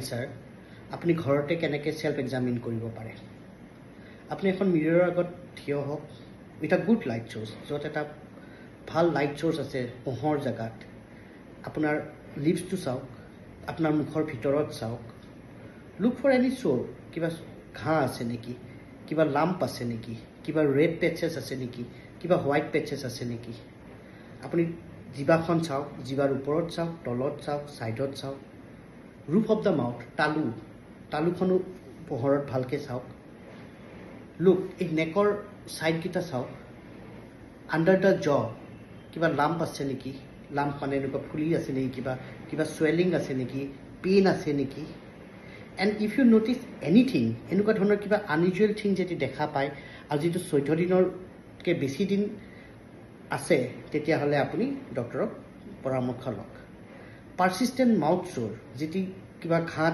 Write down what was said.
sir আপুনি ঘৰতে কেনেকৈ সেলফ এক্সামিন কৰিব পাৰে আপুনি এখন মিৰৰৰ আগত থিয় হওক with a good light source য'ত এটা ভাল লাইট চ'ৰ্চ আছে পোহৰ জেগাত আপোনাৰ লিপছটো চাওক আপোনাৰ মুখৰ ভিতৰত চাওক লুক ফৰ এনি চ'ৰ কিবা ঘাঁ আছে নেকি কিবা লাম্প আছে নেকি কিবা ৰেড পেচেছ আছে নেকি কিবা হোৱাইট পেচেছ আছে নেকি আপুনি জিভাখন চাওক জিভাৰ ওপৰত চাওক তলত চাওক ছাইডত চাওক ৰুফ অফ দ্য মাউথ তালুখনো পোহৰত ভালকৈ চাওক লুক এই নেকৰ ছাইডকেইটা চাওক আণ্ডাৰ দ্য জ কিবা লাম্প আছে নেকি লাম্প মানে এনেকুৱা ফুলি আছে নেকি কিবা চুৱেলিং আছে নেকি পেইন আছে নেকি and if you notice anything এনেকুৱা ধৰণৰ কিবা আনইউজুৱেল থিং যদি দেখা পায় আৰু যিটো 14 দিনতকৈ বেছি দিন আছে তেতিয়াহ'লে আপুনি ডক্টৰক পৰামৰ্শ লওক পাৰ্চিষ্টেণ্ট মাউথ চ'ৰ যিটো কিবা ঘাঁ